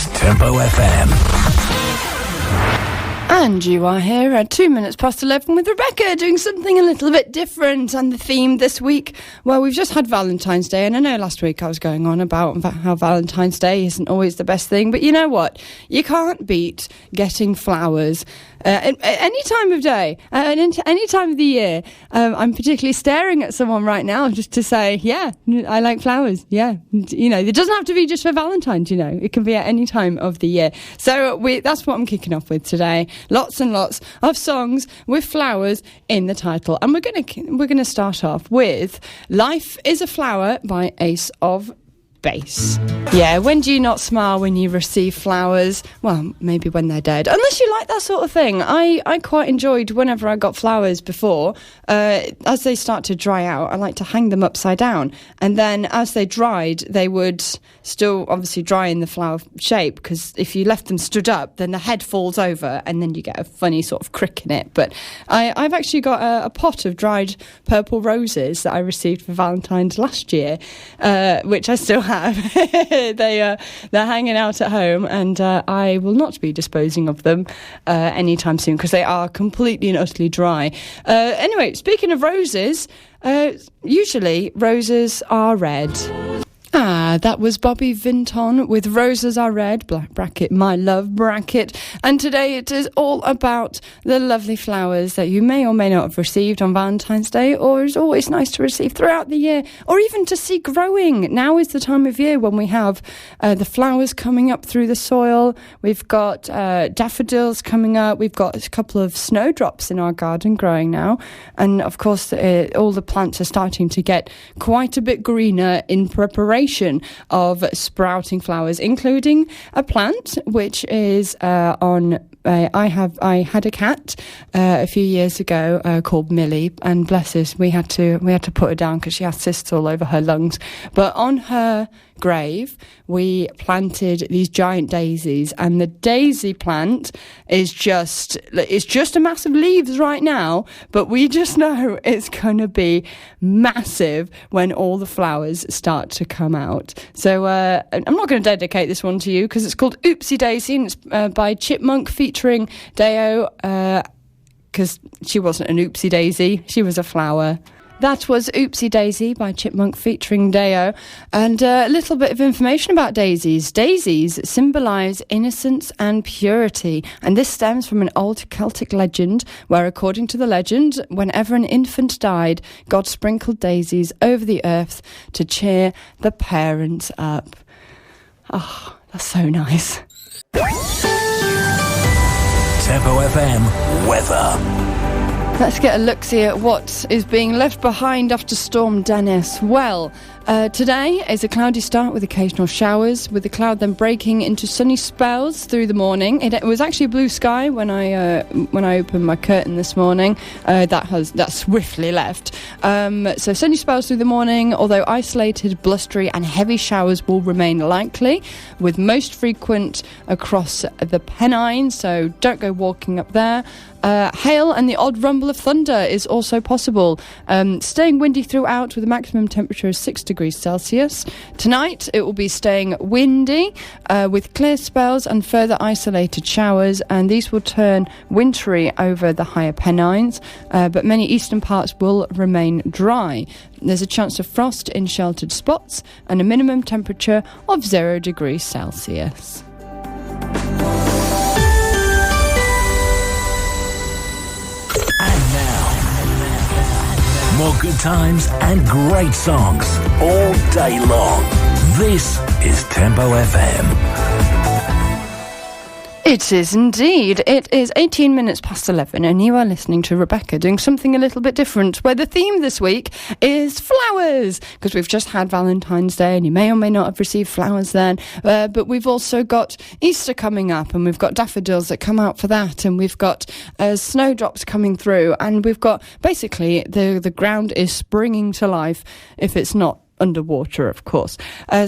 is Tempo FM. And you are here at 2 minutes past 11 with Rebecca, doing something a little bit different. And the theme this week, well, we've just had Valentine's Day. And I know last week I was going on about how Valentine's Day isn't always the best thing. But you know what? You can't beat getting flowers at any time of day, any time of the year. I'm particularly staring at someone right now just to say, yeah, I like flowers. Yeah. You know, it doesn't have to be just for Valentine's, you know. It can be at any time of the year. So that's what I'm kicking off with today. Lots and lots of songs with flowers in the title. And we're gonna start off with Life is a Flower by Ace of Base. Yeah, when do you not smile when you receive flowers? Well, maybe when they're dead. Unless you like that sort of thing. I quite enjoyed whenever I got flowers before. As they start to dry out, I like to hang them upside down. And then as they dried, they would still obviously dry in the flower shape, because if you left them stood up, then the head falls over and then you get a funny sort of crick in it. But I've actually got a pot of dried purple roses that I received for Valentine's last year, which I still have. They're hanging out at home, and I will not be disposing of them anytime soon, because they are completely and utterly dry. Anyway, speaking of roses, usually roses are red. That was Bobby Vinton with Roses Are Red, bracket, my love, bracket. And today it is all about the lovely flowers that you may or may not have received on Valentine's Day, or is always nice to receive throughout the year, or even to see growing. Now is the time of year when we have the flowers coming up through the soil. We've got daffodils coming up. We've got a couple of snowdrops in our garden growing now. And of course, all the plants are starting to get quite a bit greener in preparation of sprouting flowers, including a plant which is on. I had a cat a few years ago called Millie, and bless us, we had to put her down because she had cysts all over her lungs. But on her grave, we planted these giant daisies, and the daisy plant is just a mass of leaves right now, but we just know it's going to be massive when all the flowers start to come out. So I'm not going to dedicate this one to you because it's called Oopsie Daisy, and it's by Chipmunk featuring Deo, because she wasn't an oopsie daisy, she was a flower. That was Oopsie Daisy by Chipmunk featuring Deo. And a little bit of information about daisies. Daisies symbolise innocence and purity. And this stems from an old Celtic legend where, according to the legend, whenever an infant died, God sprinkled daisies over the earth to cheer the parents up. Oh, that's so nice. Tempo FM weather. Let's get a look-see at what is being left behind after Storm Dennis. Well, today is a cloudy start with occasional showers, with the cloud then breaking into sunny spells through the morning. It was actually blue sky when I opened my curtain this morning. That swiftly left. So sunny spells through the morning, although isolated, blustery and heavy showers will remain likely, with most frequent across the Pennines, so don't go walking up there. Hail and the odd rumble of thunder is also possible. Staying windy throughout with a maximum temperature of 6 degrees Celsius. Tonight it will be staying windy with clear spells and further isolated showers, and these will turn wintry over the higher Pennines, but many eastern parts will remain dry. There's a chance of frost in sheltered spots and a minimum temperature of 0 degrees Celsius. More good times and great songs all day long. This is Tempo FM. It is indeed. It is 18 minutes past 11 and you are listening to Rebecca doing something a little bit different, where the theme this week is flowers, because we've just had Valentine's Day and you may or may not have received flowers then, but we've also got Easter coming up and we've got daffodils that come out for that, and we've got snowdrops coming through, and we've got basically the ground is springing to life if it's not underwater, of course.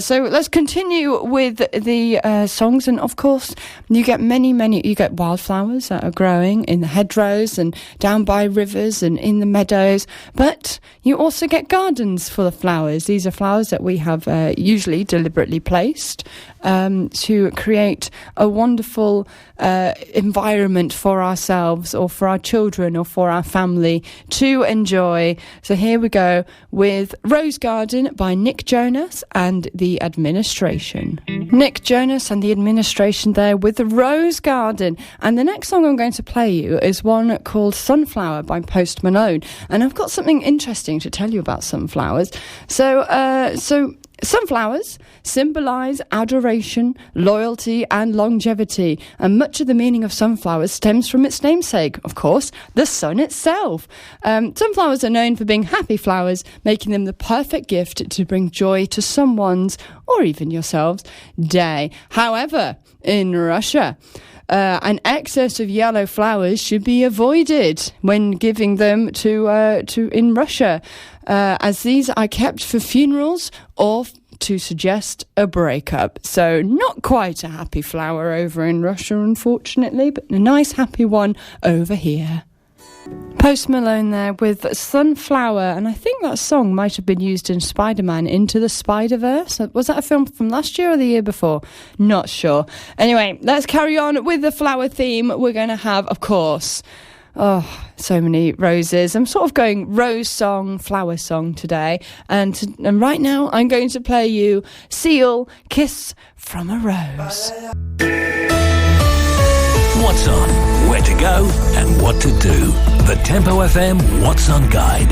So let's continue with the songs. And of course, you get you get wildflowers that are growing in the hedgerows and down by rivers and in the meadows. But you also get gardens full of flowers. These are flowers that we have usually deliberately placed to create a wonderful environment for ourselves or for our children or for our family to enjoy. So here we go with Rose Garden by Nick Jonas and the Administration. Nick Jonas and the Administration there with the Rose Garden. And the next song I'm going to play you is one called Sunflower by Post Malone. And I've got something interesting to tell you about sunflowers. So sunflowers symbolise adoration, loyalty and longevity, and much of the meaning of sunflowers stems from its namesake, of course, the sun itself. Sunflowers are known for being happy flowers, making them the perfect gift to bring joy to someone's, or even yourselves, day. However, in Russia, an excess of yellow flowers should be avoided when giving them to in Russia, as these are kept for funerals or to suggest a breakup. So not quite a happy flower over in Russia, unfortunately, but a nice happy one over here. Post Malone there with Sunflower, and I think that song might have been used in Spider-Man Into the Spider-Verse. Was that a film from last year or the year before? Not sure. Anyway, let's carry on with the flower theme. We're going to have, of course, so many roses. I'm sort of going rose song, flower song today. And right now I'm going to play you Seal, Kiss from a Rose. What's on, where to go and what to do. The Tempo FM What's On Guide.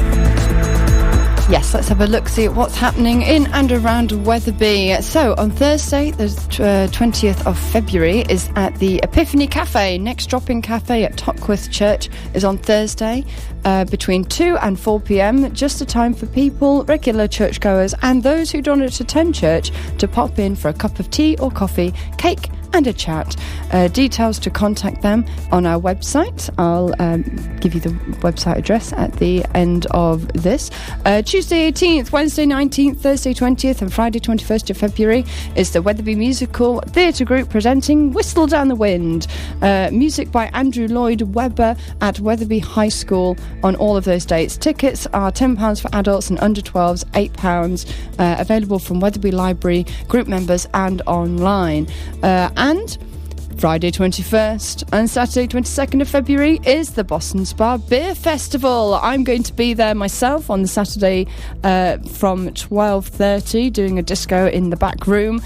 Yes, let's have a look-see at what's happening in and around Wetherby. So, on Thursday, the 20th of February, is at the Epiphany Cafe. Next Drop-In Cafe at Topquith Church is on Thursday between 2 and 4 p.m. Just a time for people, regular churchgoers, and those who do not attend church to pop in for a cup of tea or coffee, cake, and a chat. Details to contact them on our website. I'll give you the website address at the end of this. Tuesday 18th, Wednesday 19th, Thursday 20th and Friday 21st of February is the Wetherby Musical Theatre Group presenting Whistle Down the Wind. Music by Andrew Lloyd Webber at Wetherby High School on all of those dates. Tickets are £10 for adults and under 12s, £8. Available from Wetherby Library, group members and online. And Friday 21st and Saturday 22nd of February is the Boston Spa Beer Festival. I'm going to be there myself on the Saturday from 12:30 doing a disco in the back room,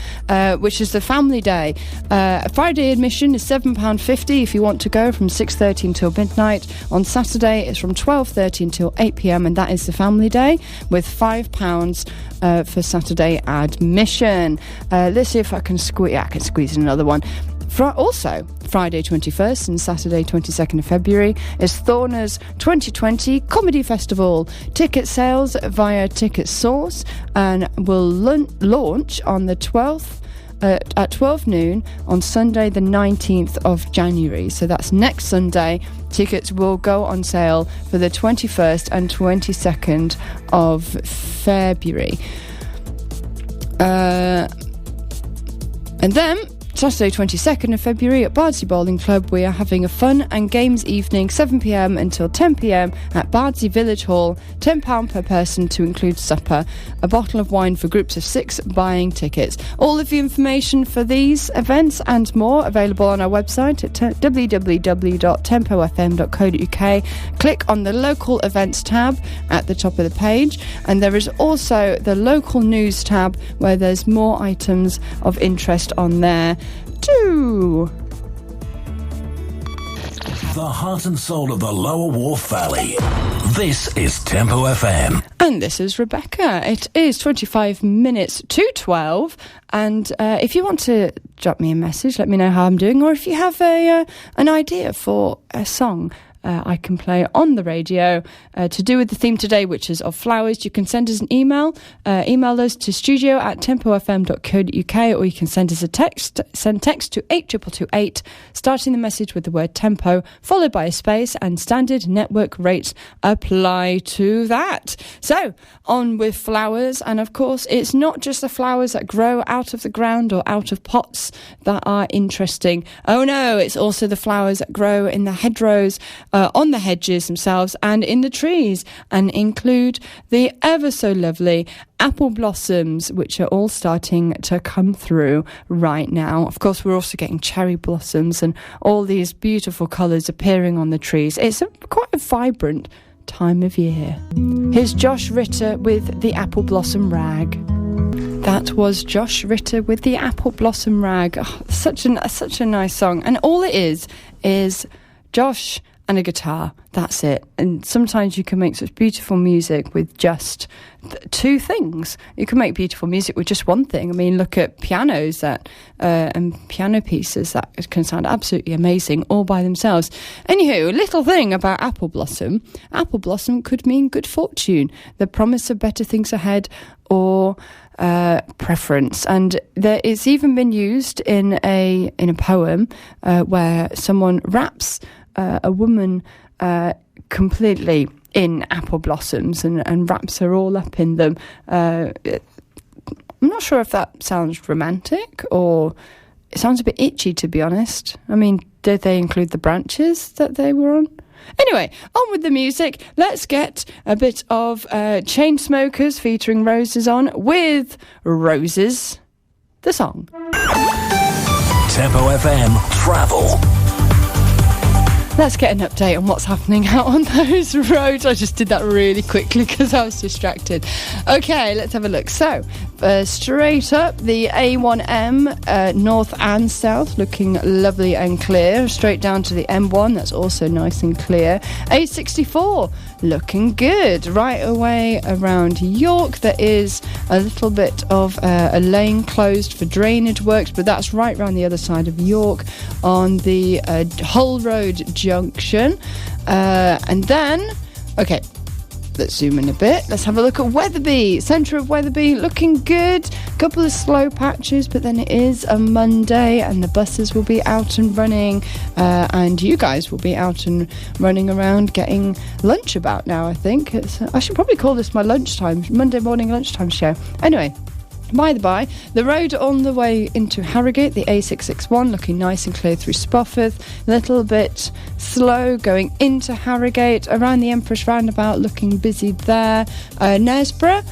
which is the family day. Friday admission is £7.50 if you want to go from 6:30 until midnight. On Saturday it's from 12:30 until 8 p.m. and that is the family day with £5 for Saturday admission. Let's see if I can squeeze in another one. Also, Friday 21st and Saturday 22nd of February is Thorner's 2020 Comedy Festival. Ticket sales via Ticket Source and will launch on the 12th at 12 noon on Sunday the 19th of January. So that's next Sunday. Tickets will go on sale for the 21st and 22nd of February. And then Saturday 22nd of February at Bardsley Bowling Club we are having a fun and games evening 7pm until 10pm at Bardsley Village Hall. £10 per person to include supper, a bottle of wine for groups of 6 buying tickets. All of the information for these events and more available on our website at www.tempofm.co.uk. Click on the local events tab at the top of the page, and there is also the local news tab where there's more items of interest on there too. The heart and soul of the Lower Wharf Valley. This is Tempo FM. And this is Rebecca. It is 25 minutes to 12. And if you want to drop me a message, let me know how I'm doing. Or if you have an idea for a song I can play on the radio to do with the theme today, which is of flowers. You can send us an email. Email us to studio@tempofm.co.uk, or you can send us a text. Send text to 82228, starting the message with the word tempo, followed by a space, and standard network rates apply to that. So, on with flowers. And of course, it's not just the flowers that grow out of the ground or out of pots that are interesting. Oh no, it's also the flowers that grow in the hedgerows, on the hedges themselves, and in the trees, and include the ever so lovely apple blossoms, which are all starting to come through right now. Of course, we're also getting cherry blossoms and all these beautiful colours appearing on the trees. It's quite a vibrant time of year. Here's Josh Ritter with the Apple Blossom Rag. That was Josh Ritter with the Apple Blossom Rag. Oh, such a nice song. And all it is Josh and a guitar. That's it. And sometimes you can make such beautiful music with just two things. You can make beautiful music with just one thing. I mean, look at pianos and piano pieces that can sound absolutely amazing all by themselves. Anywho, a little thing about apple blossom. Apple blossom could mean good fortune, the promise of better things ahead, or preference. And it's even been used in a poem where someone wraps a woman completely in apple blossoms and wraps her all up in them. I'm not sure if that sounds romantic, or it sounds a bit itchy, to be honest. I mean, did they include the branches that they were on? Anyway, on with the music. Let's get a bit of Chainsmokers featuring Roses on with Roses, the song. Tempo FM Travel. Let's get an update on what's happening out on those roads. I just did that really quickly because I was distracted. Okay, let's have a look. So, straight up, the A1M, north and south, looking lovely and clear. Straight down to the M1, that's also nice and clear. A64, looking good. Right away around York, there is a little bit of a lane closed for drainage works, but that's right around the other side of York on the Hull Road junction. And then, okay, let's zoom in a bit. Let's have a look at Wetherby. Centre of Wetherby, looking good. A couple of slow patches, but then it is a Monday and the buses will be out and running, and you guys will be out and running around getting lunch about now, I think. I should probably call this my lunchtime, Monday morning lunchtime show. Anyway, by the by, the road on the way into Harrogate, the A661, looking nice and clear through Spofford. A little bit slow going into Harrogate. Around the Empress Roundabout, looking busy there. Knaresborough,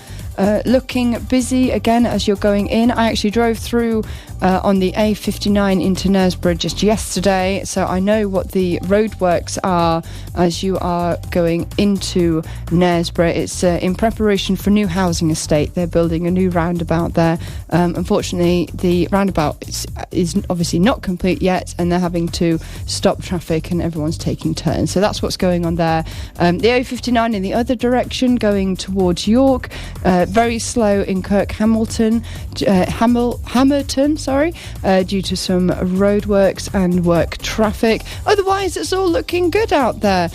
looking busy again as you're going in. I actually drove through on the A59 into Knaresborough just yesterday, so I know what the roadworks are as you are going into Knaresborough. It's in preparation for new housing estate. They're building a new roundabout there. Unfortunately, the roundabout is obviously not complete yet, and they're having to stop traffic and everyone's taking turns. So that's what's going on there. The A59 in the other direction, going towards York, very slow in Kirk Hamilton, Hamerton, due to some roadworks and work traffic. Otherwise, it's all looking good out there.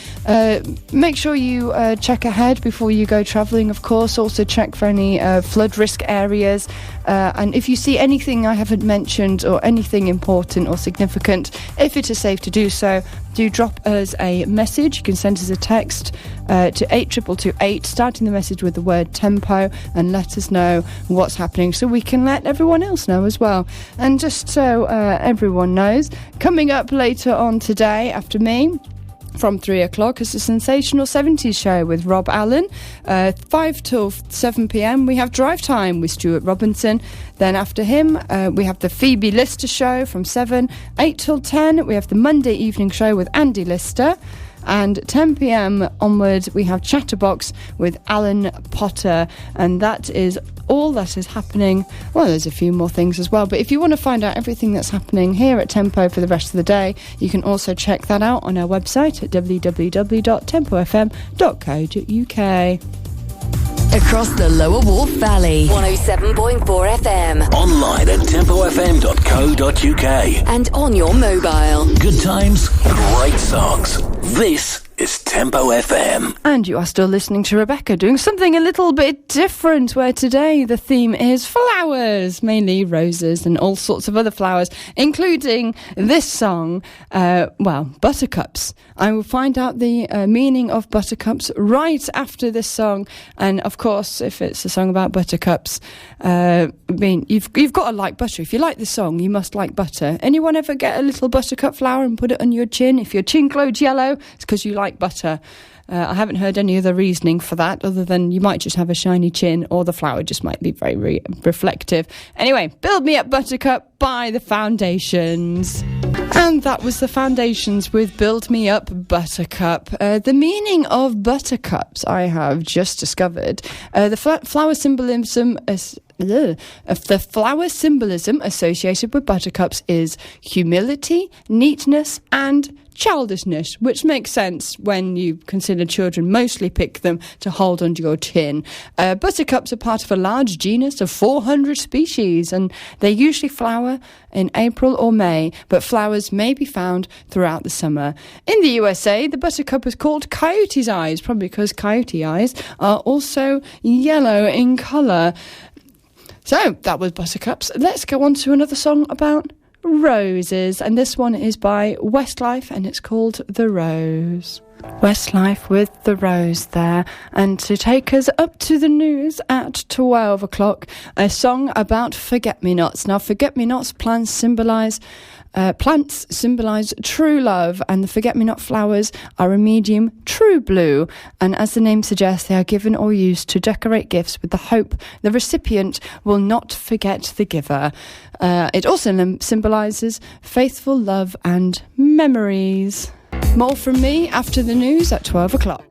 Make sure you check ahead before you go travelling, of course. Also check for any flood risk areas. And if you see anything I haven't mentioned or anything important or significant, if it is safe to do so, do drop us a message. You can send us a text to 82228, starting the message with the word tempo, and let us know what's happening so we can let everyone else know as well. And just so everyone knows, coming up later on today after me, from 3 o'clock is the Sensational 70s show with Rob Allen. 5 till 7 p.m. we have Drive Time with Stuart Robinson. Then after him we have the Phoebe Lister show from 7. 8 till 10 we have the Monday evening show with Andy Lister. And 10 p.m. onwards we have Chatterbox with Alan Potter, and that is all that is happening. Well, there's a few more things as well, but if you want to find out everything that's happening here at Tempo for the rest of the day, you can also check that out on our website at www.tempofm.co.uk. Across the Lower Wharf Valley, 107.4 FM. Online at tempofm.co.uk. And on your mobile. Good times, great songs. This is Tempo FM. And you are still listening to Rebecca doing something a little bit different, where today the theme is flowers, mainly roses and all sorts of other flowers, including this song, buttercups. I will find out the meaning of buttercups right after this song. And of course, if it's a song about buttercups, you've got to like butter. If you like the song, you must like butter. Anyone ever get a little buttercup flower and put it on your chin? If your chin glowed yellow, it's because you like butter. I haven't heard any other reasoning for that other than you might just have a shiny chin, or the flower just might be very reflective. Anyway, Build Me Up Buttercup by the Foundations. And that was the Foundations with Build Me Up Buttercup. The meaning of buttercups I have just discovered. The flower symbolism the flower symbolism associated with buttercups is humility, neatness, and childishness, which makes sense when you consider children mostly pick them to hold under your chin. Buttercups are part of a large genus of 400 species, and they usually flower in April or May, but flowers may be found throughout the summer. In the USA, the buttercup is called coyote's eyes, probably because coyote eyes are also yellow in colour. So, that was buttercups. Let's go on to another song about roses, and this one is by Westlife, and it's called The Rose. Westlife with The Rose there, and to take us up to the news at 12 o'clock, a song about forget-me-nots. Now, forget-me-nots plants symbolise true love, and the forget-me-not flowers are a medium true blue, and as the name suggests, they are given or used to decorate gifts with the hope the recipient will not forget the giver. It also symbolises faithful love and memories. More from me after the news at 12 o'clock.